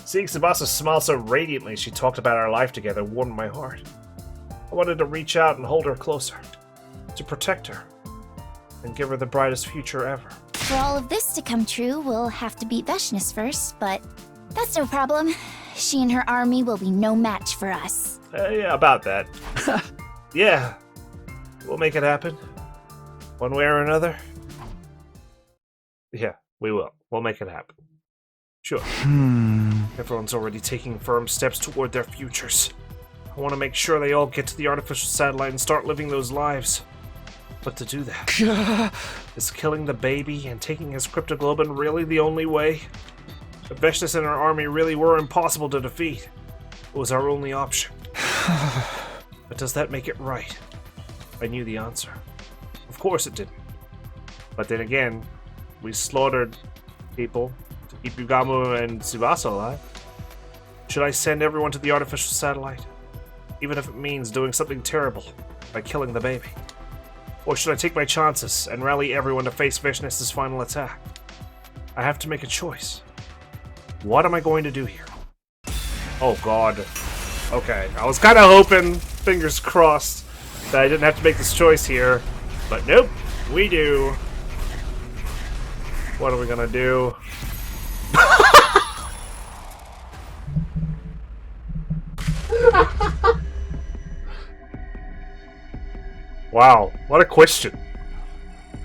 Seeing Tsubasa smile so radiantly as she talked about our life together warmed my heart. I wanted to reach out and hold her closer, to protect her, and give her the brightest future ever. For all of this to come true, we'll have to beat Veshness first, but that's no problem. She and her army will be no match for us. Yeah, about that. Yeah, we'll make it happen. One way or another. Yeah, we will. We'll make it happen. Sure. Everyone's already taking firm steps toward their futures. I want to make sure they all get to the artificial satellite and start living those lives. But to do that, is killing the baby and taking his cryptoglobin really the only way? If Veshnis and her army really were impossible to defeat, it was our only option. But does that make it right? I knew the answer. Of course it didn't. But then again, we slaughtered people to keep Yugamu and Tsubasa alive. Should I send everyone to the artificial satellite? Even if it means doing something terrible by killing the baby? Or should I take my chances and rally everyone to face Veshnis' final attack? I have to make a choice. What am I going to do here? Oh god. Okay, I was kind of hoping, fingers crossed, that I didn't have to make this choice here. But nope, we do. What are we gonna do? Wow, what a question.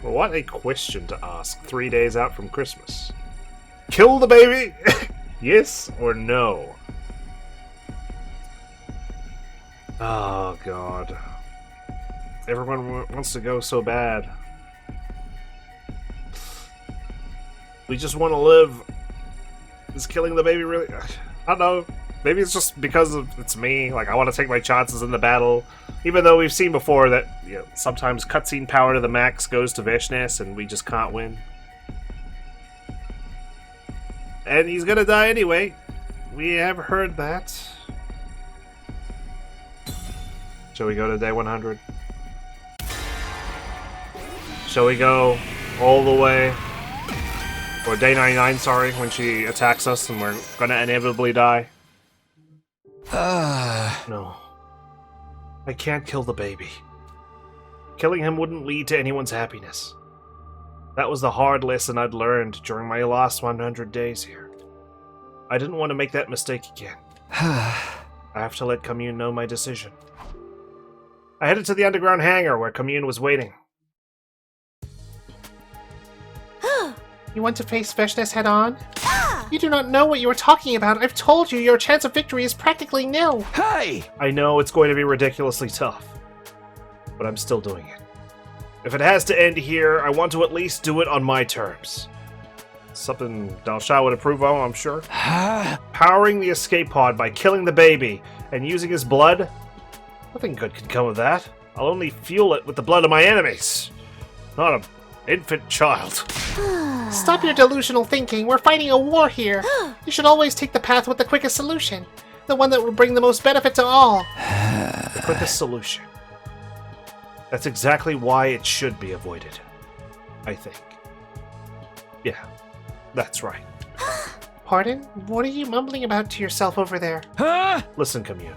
What a question to ask 3 days out from Christmas. Kill the baby? Yes or no? Oh god. Everyone wants to go so bad. We just want to live. Is killing the baby really? I don't know. Maybe it's just because it's me. Like, I want to take my chances in the battle. Even though we've seen before that, you know, sometimes cutscene power to the max goes to Veshnis and we just can't win. And he's gonna die anyway. We have heard that. Shall we go to day 100? Shall we go all the way? Or day 99, sorry, when she attacks us and we're gonna inevitably die? No. I can't kill the baby. Killing him wouldn't lead to anyone's happiness. That was the hard lesson I'd learned during my last 100 days here. I didn't want to make that mistake again. I have to let Commune know my decision. I headed to the underground hangar where Commune was waiting. You want to face Veshnis head on? You do not know what you are talking about. I've told you your chance of victory is practically nil. Hey! I know it's going to be ridiculously tough, but I'm still doing it. If it has to end here, I want to at least do it on my terms. Something Dao Sha would approve of, I'm sure. Powering the escape pod by killing the baby and using his blood? Nothing good can come of that. I'll only fuel it with the blood of my enemies. Not an infant child. Stop your delusional thinking. We're fighting a war here. You should always take the path with the quickest solution. The one that will bring the most benefit to all. The quickest solution. That's exactly why it should be avoided. I think. Yeah, that's right. Pardon? What are you mumbling about to yourself over there? Listen, Commune.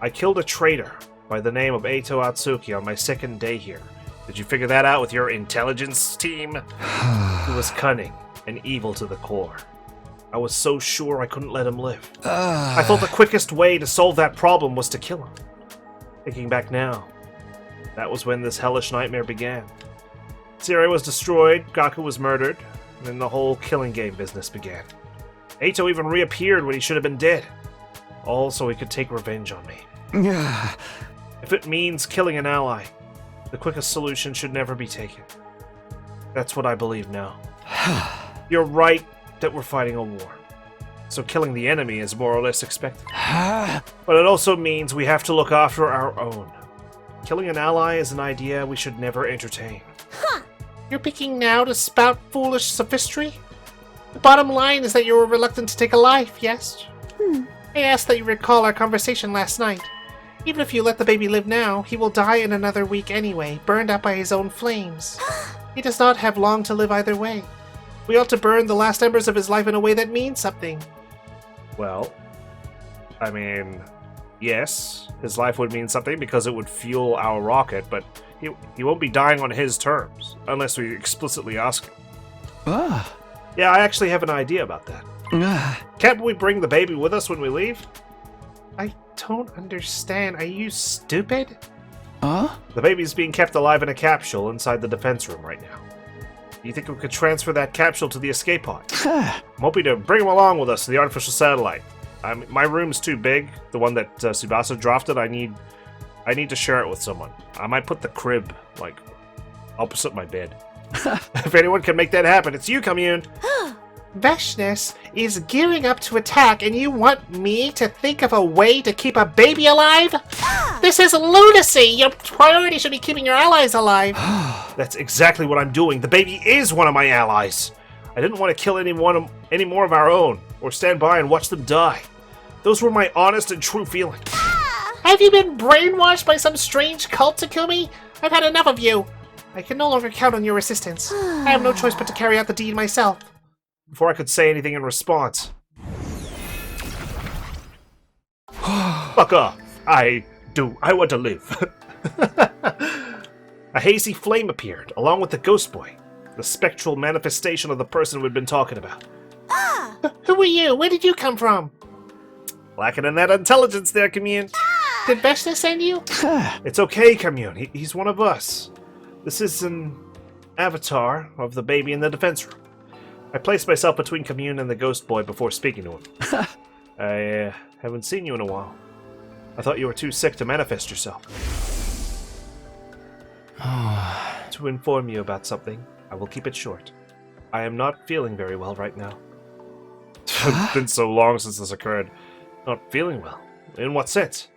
I killed a traitor by the name of Eito Atsuki on my second day here. Did you figure that out with your intelligence team? He was cunning and evil to the core. I was so sure I couldn't let him live. I thought the quickest way to solve that problem was to kill him. Thinking back now, that was when this hellish nightmare began. Siri was destroyed, Gaku was murdered, and then the whole killing game business began. Eito even reappeared when he should have been dead. All so he could take revenge on me. If it means killing an ally, the quickest solution should never be taken. That's what I believe now. You're right that we're fighting a war. So killing the enemy is more or less expected. But it also means we have to look after our own. Killing an ally is an idea we should never entertain. You're picking now to spout foolish sophistry? The bottom line is that you were reluctant to take a life, yes? I ask that you recall our conversation last night. Even if you let the baby live now, he will die in another week anyway, burned up by his own flames. He does not have long to live either way. We ought to burn the last embers of his life in a way that means something. Well, I mean, yes, his life would mean something because it would fuel our rocket, but he won't be dying on his terms, unless we explicitly ask him. Yeah, I actually have an idea about that. Can't we bring the baby with us when we leave? I don't understand. Are you stupid? The baby's being kept alive in a capsule inside the defense room right now. Do you think we could transfer that capsule to the escape pod? I'm hoping to bring him along with us to the artificial satellite. My room's too big, the one that Tsubasa drafted. I need to share it with someone. I might put the crib, opposite my bed. If anyone can make that happen, it's you, Commune! Veshness is gearing up to attack, and you want me to think of a way to keep a baby alive? This is lunacy! Your priority should be keeping your allies alive. That's exactly what I'm doing. The baby is one of my allies. I didn't want to kill any more of our own, or stand by and watch them die. Those were my honest and true feelings. Have you been brainwashed by some strange cult, Takumi? I've had enough of you. I can no longer count on your assistance. I have no choice but to carry out the deed myself. Before I could say anything in response. Fuck off. I want to live. A hazy flame appeared, along with the ghost boy, the spectral manifestation of the person we'd been talking about. Who are you? Where did you come from? Lacking in that intelligence there, Commune. Did Veshness send you? It's okay, Commune. He's one of us. This is an avatar of the baby in the defense room. I placed myself between Commune and the ghost boy before speaking to him. I haven't seen you in a while. I thought you were too sick to manifest yourself. To inform you about something, I will keep it short. I am not feeling very well right now. It's been so long since this occurred. Not feeling well? In what sense?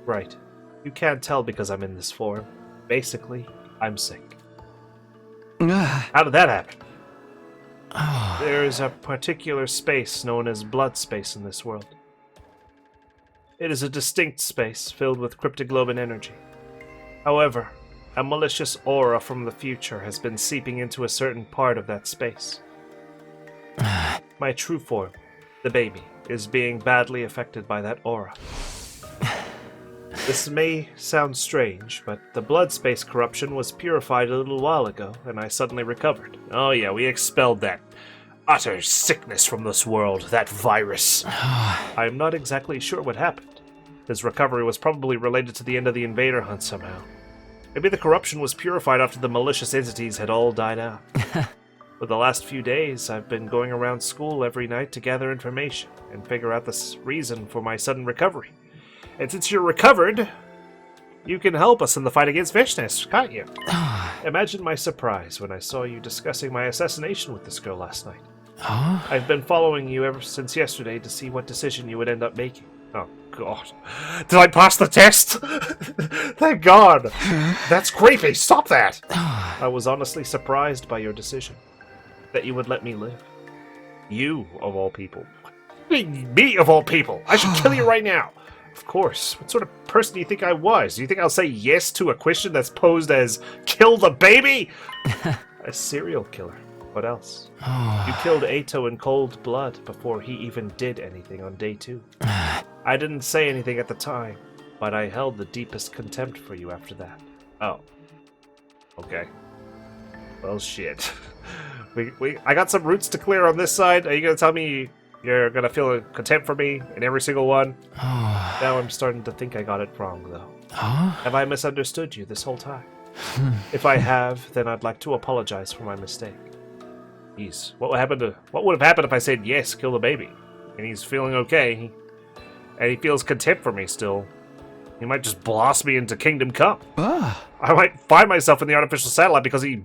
Right. You can't tell because I'm in this form. Basically, I'm sick. How did that happen? There is a particular space known as blood space in this world. It is a distinct space filled with cryptoglobin energy. However, a malicious aura from the future has been seeping into a certain part of that space. My true form, the baby, is being badly affected by that aura. This may sound strange, but the blood space corruption was purified a little while ago, and I suddenly recovered. Oh yeah, we expelled that utter sickness from this world, that virus. I am not exactly sure what happened. His recovery was probably related to the end of the invader hunt somehow. Maybe the corruption was purified after the malicious entities had all died out. For the last few days, I've been going around school every night to gather information and figure out the reason for my sudden recovery. And since you're recovered, you can help us in the fight against Veshness, can't you? Imagine my surprise when I saw you discussing my assassination with this girl last night. I've been following you ever since yesterday to see what decision you would end up making. Oh, God. Did I pass the test? Thank God. That's creepy. Stop that. I was honestly surprised by your decision. That you would let me live. You, of all people. Me, of all people. I should kill you right now. Of course. What sort of person do you think I was? Do you think I'll say yes to a question that's posed as, kill the baby? A serial killer. What else? You killed Ato in cold blood before he even did anything on day 2. I didn't say anything at the time, but I held the deepest contempt for you after that. Oh. Okay. Well, shit. I got some roots to clear on this side. Are you going to tell me you're going to feel a contempt for me in every single one? Now I'm starting to think I got it wrong, though. Have I misunderstood you this whole time? If I have, then I'd like to apologize for my mistake. Jeez, what would have happened if I said yes, kill the baby? And he's feeling okay, and he feels contempt for me still. He might just blast me into Kingdom Come. I might find myself in the artificial satellite because he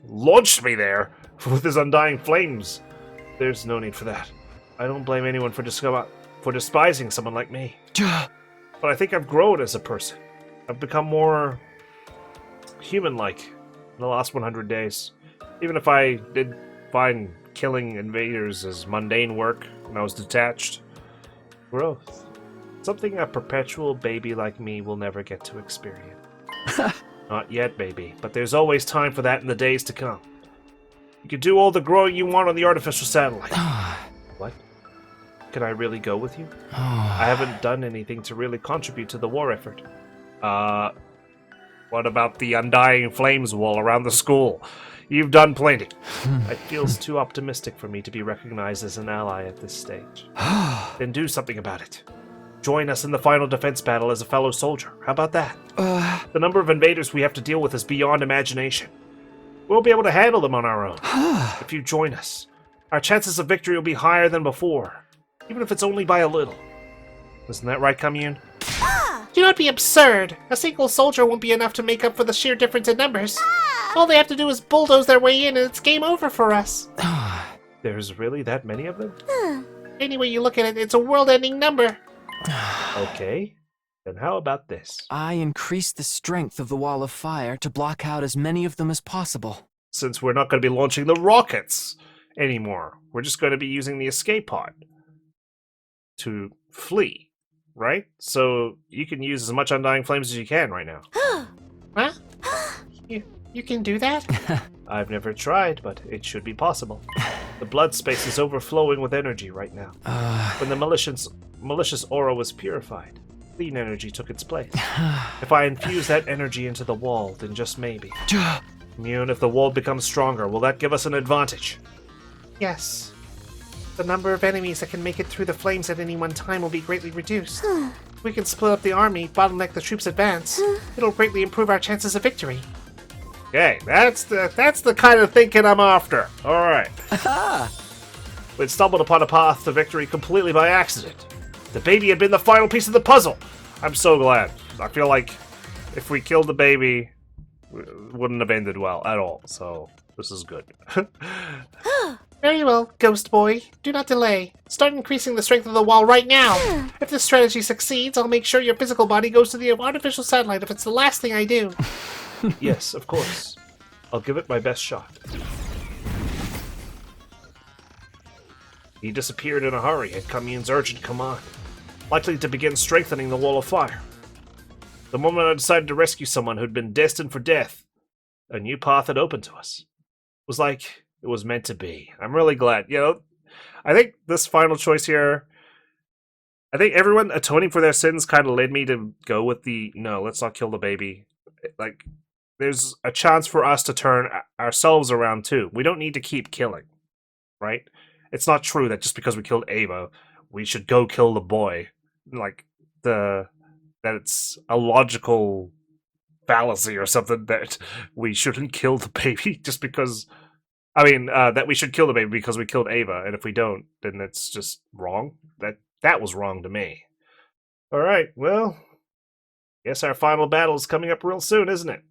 launched me there with his undying flames. There's no need for that. I don't blame anyone for despising someone like me. But I think I've grown as a person. I've become more human-like in the last 100 days. Even if I did find killing invaders as mundane work when I was detached. Growth. Something a perpetual baby like me will never get to experience. Not yet, baby, but there's always time for that in the days to come. You can do all the growing you want on the artificial satellite. What? Can I really go with you? I haven't done anything to really contribute to the war effort. What about the undying flames wall around the school? You've done plenty. It feels too optimistic for me to be recognized as an ally at this stage. Then do something about it. Join us in the final defense battle as a fellow soldier. How about that? The number of invaders we have to deal with is beyond imagination. We'll be able to handle them on our own. If you join us, our chances of victory will be higher than before, even if it's only by a little. Isn't that right, Commune? Do not be absurd. A single soldier won't be enough to make up for the sheer difference in numbers. All they have to do is bulldoze their way in and it's game over for us. There's really that many of them? Any way you look at it, it's a world-ending number. Okay. Then how about this? I increased the strength of the wall of fire to block out as many of them as possible. Since we're not going to be launching the rockets anymore, we're just going to be using the escape pod to flee, right? So you can use as much Undying Flames as you can right now. Huh? You can do that? I've never tried, but it should be possible. The blood space is overflowing with energy right now. When the malicious aura was purified, clean energy took its place. If I infuse that energy into the wall, then just maybe. Immune, if the wall becomes stronger, will that give us an advantage? Yes. The number of enemies that can make it through the flames at any one time will be greatly reduced. We can split up the army, bottleneck the troops' advance. It'll greatly improve our chances of victory. Okay, that's the kind of thinking I'm after. Alright. We'd stumbled upon a path to victory completely by accident. The baby had been the final piece of the puzzle. I'm so glad. I feel like if we killed the baby, it wouldn't have ended well at all. So this is good. Very well, Ghost Boy. Do not delay. Start increasing the strength of the wall right now. If this strategy succeeds, I'll make sure your physical body goes to the artificial satellite if it's the last thing I do. Yes, of course. I'll give it my best shot. He disappeared in a hurry at Kameen's urgent command, likely to begin strengthening the wall of fire. The moment I decided to rescue someone who'd been destined for death, a new path had opened to us. It was like it was meant to be. I'm really glad. You know, I think this final choice here, I think everyone atoning for their sins kind of led me to go with the, no, let's not kill the baby. Like, there's a chance for us to turn ourselves around too. We don't need to keep killing, right? It's not true that just because we killed Ava, we should go kill the boy. Like, that it's a logical fallacy or something that we shouldn't kill the baby just because... I mean, that we should kill the baby because we killed Ava, and if we don't, then it's just wrong. That was wrong to me. Alright, well... guess our final battle is coming up real soon, isn't it?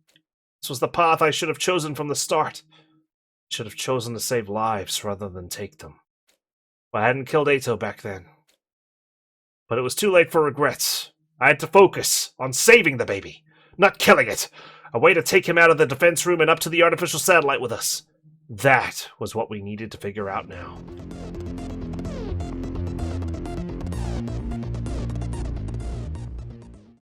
This was the path I should have chosen from the start. I should have chosen to save lives rather than take them. I hadn't killed Ato back then. But it was too late for regrets. I had to focus on saving the baby, not killing it. A way to take him out of the defense room and up to the artificial satellite with us. That was what we needed to figure out now.